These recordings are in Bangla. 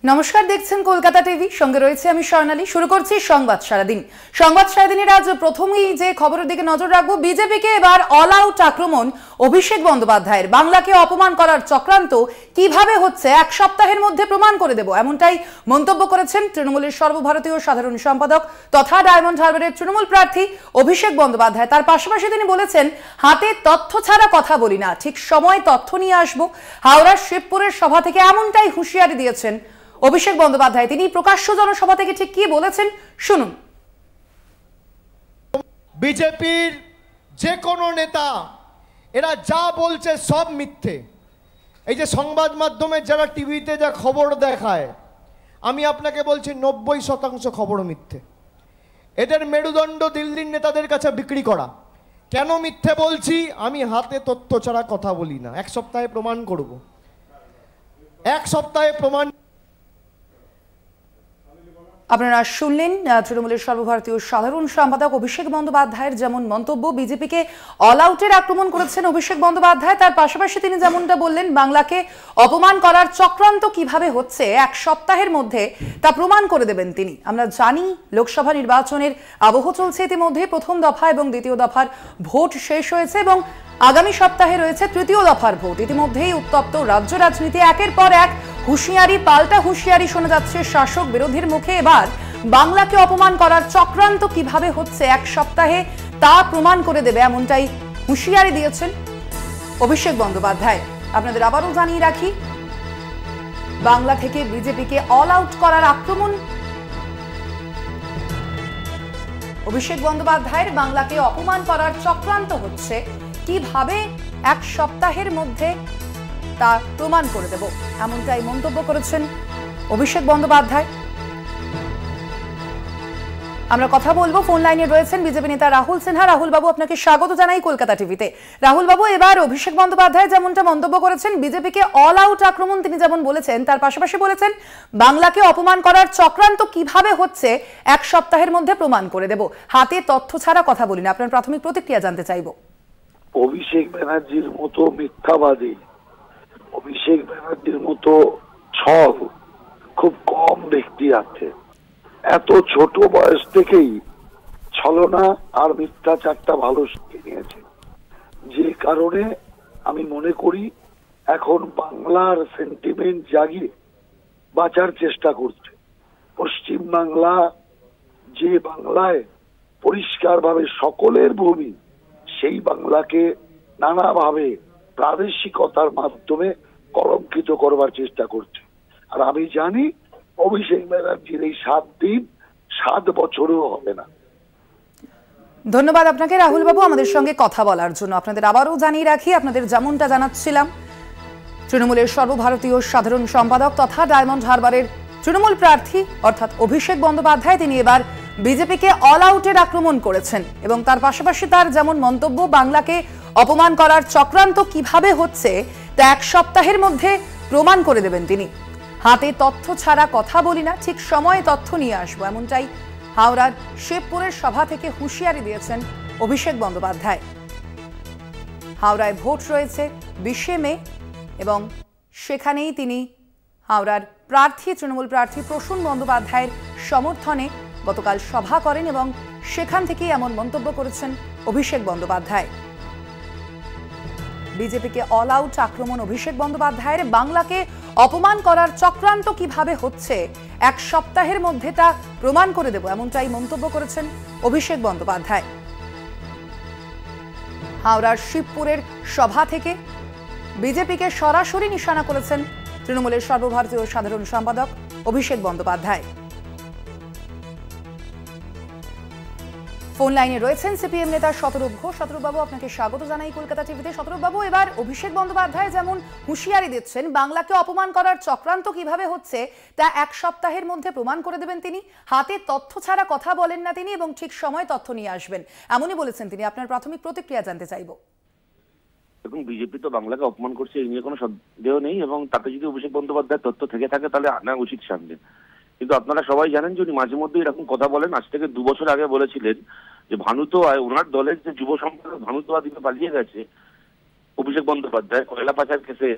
নমস্কার, দেখছেন কলকাতা টিভি, সঙ্গে রয়েছে আমি স্বর্ণালী। শুরু করছি সংবাদ সারাদিন। সংবাদ সারাদিনের আজ প্রথমেই যে খবরের দিকে নজর রাখবো, বিজেপিকে এবার অল আউট আক্রমণ অভিষেক বন্দ্যোপাধ্যায়ের। বাংলাকে অপমান করার চক্রান্ত কিভাবে হচ্ছে এক সপ্তাহের মধ্যে প্রমাণ করে দেব, এমনটাই মন্তব্য করেছেন তৃণমূলের সর্বভারতীয় সাধারণ সম্পাদক তথা ডায়মন্ড হারবারের তৃণমূল প্রার্থী অভিষেক বন্দ্যোপাধ্যায়। তার পাশাপাশি তিনি বলেছেন, হাতে তথ্য ছাড়া কথা বলি না, ঠিক সময় তথ্য নিয়ে আসবো। হাওড়ার শিবপুরের সভা থেকে এমনটাই হুঁশিয়ারি দিয়েছেন অভিষেক বন্দ্যোপাধ্যায়। তিনি প্রকাশ্য জনসভা থেকে ঠিক কি বলেছেন শুনুন। বিজেপির যে কোনো নেতা এরা যা বলছে সব মিথ্যে। এই যে সংবাদ মাধ্যমে যারা টিভিতে যা খবর দেখায়, আমি আপনাকে বলছি 90% খবর মিথ্যে। এদের মেরুদণ্ড দিল্লির নেতাদের কাছে বিক্রি করা। কেন মিথ্যে বলছি? আমি হাতে তথ্য ছাড়া কথা বলি না। এক সপ্তাহে প্রমাণ করব, এক সপ্তাহে প্রমাণ। আপনারা শুনলেন তৃণমূলের সর্বভারতীয় সাধারণ সম্পাদক অভিষেক বন্দ্যোপাধ্যায়ের যেমন মন্তব্য, বিজেপিকে অল আউটের আক্রমণ করেছেন অভিষেক বন্দ্যোপাধ্যায়। তার পাশাপাশি তিনি যেমনটা বললেন, বাংলাকে অপমান করার চক্রান্ত কিভাবে হচ্ছে এক সপ্তাহের মধ্যে তা প্রমাণ করে দেবেন তিনি। আমরা জানি লোকসভা নির্বাচনের আবহ চলছে ইতিমধ্যে। প্রথম দফা এবং দ্বিতীয় দফার ভোট শেষ হয়েছে এবং আগামী সপ্তাহে রয়েছে তৃতীয় দফার ভোট। ইতিমধ্যেই উত্তপ্ত রাজ্য রাজনীতি, একের পর এক হুঁশিয়ারি, পাল্টা হুঁশিয়ারি শোনা যাচ্ছে শাসক বিরোধীর মুখে। এবার বাংলাকে অপমান করার চক্রান্ত কিভাবে হচ্ছে এক সপ্তাহে তা প্রমাণ করে দেবে, এমনটাই হুঁশিয়ারি দিয়েছেন অভিষেক বন্দ্যোপাধ্যায়। আপনাদের আবারও জানিয়ে রাখি, বাংলা থেকে বিজেপিকে অল আউট করার আক্রমণ অভিষেক বন্দ্যোপাধ্যায়ের। বাংলাকে অপমান করার চক্রান্ত হচ্ছে, কিভাবে এক সপ্তাহের মধ্যে তা প্রমাণ করে দেব, এমনটাই মন্তব্য করেছেন অভিষেক বন্দ্যোপাধ্যায়। আমরা কথা বলবো, ফোন লাইনে রয়েছেন বিজেপি নেতা রাহুল সিনহা। রাহুল বাবু, আপনাকে স্বাগত জানাই কলকাতা টিভিতে। রাহুল বাবু, এবার অভিষেক বন্দ্যোপাধ্যায় যেমনটা মন্তব্য করেছেন, বিজেপিকে অল আউট আক্রমণ তিনি যেমন বলেছেন, তার পাশাপাশি বলেছেন বাংলাকে অপমান করার চক্রান্ত কিভাবে হচ্ছে এক সপ্তাহের মধ্যে প্রমাণ করে দেব, হাতে তথ্য ছাড়া কথা বলি না। আপনার প্রাথমিক প্রতিক্রিয়া জানতে চাইবো। অভিষেক ব্যানার্জির মতো মিথ্যাবাদী, অভিষেক ব্যানার্জির মতো ছল খুব কম ব্যক্তি আছে। এত ছোট বয়স থেকেই ছলনা আর মিথ্যাচারটা ভালো শিখে নিয়েছে, যে কারণে আমি মনে করি এখন বাংলার সেন্টিমেন্ট জাগিয়ে বাঁচার চেষ্টা করছে। পশ্চিম বাংলা, যে বাংলায় পরিষ্কারভাবে সকলের ভূমি, সেই বাংলাকে নানাভাবে প্রাদেশিকতার মাধ্যমে কলঙ্কিত করবার চেষ্টা করছে। আর আমি জানি অভিষেক ব্যানার্জির এই 7 দিন 7 বছরও হবে না। ধন্যবাদ আপনাকে রাহুল বাবু আমাদের সঙ্গে কথা বলার জন্য। আপনাদের আবারও জানিয়ে রাখি, আপনাদের যেমনটা জানাচ্ছিলাম, তৃণমূলের সর্বভারতীয় সাধারণ সম্পাদক তথা ডায়মন্ড হারবারের তৃণমূল প্রার্থী অর্থাৎ অভিষেক বন্দ্যোপাধ্যায় তিনি এবার বিজেপিকে অল আউটের আক্রমণ করেছেন এবং তার পাশাপাশি তার যেমন মন্তব্য, বাংলাকে অপমান করার চক্রান্ত কিভাবে হচ্ছে তা এক সপ্তাহের মধ্যে প্রমাণ করে দেবেন তিনি। হাতে তথ্য ছাড়া কথা বলি না, ঠিক সময়ে তথ্য নিয়ে আসবো, এমনটাই হাওড়ার শিবপুরের সভা থেকে হুঁশিয়ারি দিয়েছেন অভিষেক বন্দ্যোপাধ্যায়। হাওড়ায় ভোট রয়েছে 20শে মে এবং সেখানেই তিনি হাওড়ার প্রার্থী তৃণমূল প্রার্থী প্রসূন বন্দ্যোপাধ্যায়ের সমর্থনে গতকাল সভা করেন এবং সেখান থেকেই এমন মন্তব্য করেছেন অভিষেক বন্দ্যোপাধ্যায়। বিজেপিকে অল আউট আক্রমণ অভিষেক বন্দ্যোপাধ্যায়ের। বাংলাকে অপমান করার চক্রান্ত কিভাবে হচ্ছে এক সপ্তাহের মধ্যে তা প্রমাণ করে দেব, এমনটাই মন্তব্য করেছেন অভিষেক বন্দ্যোপাধ্যায়। হাওড়ার শিবপুরের সভা থেকে বিজেপিকে সরাসরি নিশানা করেছেন তৃণমূলের সর্বভারতীয় সাধারণ সম্পাদক অভিষেক বন্দ্যোপাধ্যায়। ফোন লাইনে রয়েছেন সিপিএম নেতা শতরূপ ঘোষ। শতরূপ বাবু, আপনাকে স্বাগত জানাই কলকাতা টিভিতে। শতরূপ বাবু, এবার অভিষেক বন্দ্যোপাধ্যায় যেমন হুঁশিয়ারি দিচ্ছেন, বাংলাকে অপমান করার চক্রান্ত কিভাবে হচ্ছে তা এক সপ্তাহের মধ্যে প্রমাণ করে দেবেন তিনি। হাতে তথ্য ছাড়া কথা বলেন না তিনি এবং ঠিক সময় তথ্য নিয়ে আসবেন, এমনই বলেছেন তিনি। আপনার প্রাথমিক প্রতিক্রিয়া জানতে চাইব। দেখুন, বিজেপি তো বাংলাকে অপমান করছে, এই নিয়ে কোনো সন্দেহ নেই এবং তাতে যদি অভিষেক বন্দ্যোপাধ্যায়ের তথ্য থেকে থাকে তাহলে আনা উচিত সামনে। কিন্তু আপনারা সবাই জানেন যে উনি মাঝে মধ্যে এরকম কথা বলেন। আজ থেকে 2 বছর আগে বলেছিলেন যে ভানুতো ওনার দলের যে যুব সম্পাদক ভানুতোয়া দ্বীপে পালিয়ে গেছে, অভিষেক বন্দ্যোপাধ্যায় কয়লা পাচার কেসে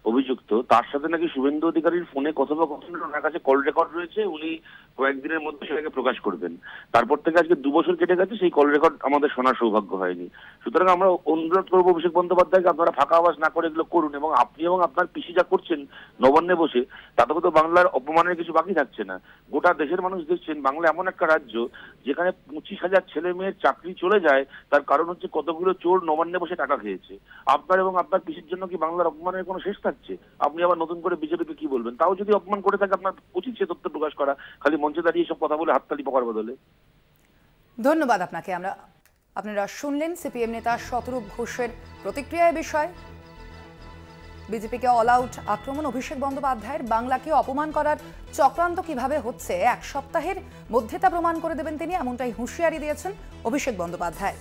অভিযুক্ত, তার সাথে নাকি শুভেন্দু অধিকারীর ফোনে কথোপকথনের ওনার কাছে কল রেকর্ড রয়েছে, উনি কয়েকদিনের মধ্যে সেটাকে প্রকাশ করবেন। তারপর থেকে আজকে 2 বছর কেটে গেছে, সেই কল রেকর্ড আমাদের শোনার সৌভাগ্য হয়নি। সুতরাং আমরা অনুরোধ করবো অভিষেক বন্দ্যোপাধ্যায়কে, আপনারা ফাঁকা আওয়াজ না করে এগুলো করুন, এবং আপনি এবং আপনার পিসি যা করছেন নবান্নে বসে, তাতে তো বাংলার অপমানের কিছু বাকি থাকছে না। গোটা দেশের মানুষ দেখছেন বাংলা এমন একটা রাজ্য যেখানে 25,000 ছেলে মেয়ের চাকরি চলে যায়, তার কারণ হচ্ছে কতগুলো চোর নবান্নে বসে টাকা খেয়েছে। আপনার এবং আপনার পিসির জন্য কি বাংলার অপমানের কোনো শেষ থাকছে? আপনি আবার নতুন করে বিজেপিকে কি বলবেন? তাও যদি অপমান করে থাকে আপনার উচিত সে তথ্য প্রকাশ করা, খালি মঞ্চে দাঁড়িয়ে সব কথা বলে হাততালি পকার বদলে। ধন্যবাদ আপনাকে। আপনারা শুনলেন সিপিএম নেতা শতরূপ ঘোষের প্রতিক্রিয়া বিষয়। বিজেপিকে অল আউট আক্রমণ, অভিষেক বন্দ্যোপাধ্যায়ের বাংলাকে অপমান করার চক্রান্ত কিভাবে হচ্ছে 1 সপ্তাহের মধ্যে তা প্রমাণ করে দেবেন তিনি, এমনটাই হুঁশিয়ারি দিয়েছেন অভিষেক বন্দ্যোপাধ্যায়।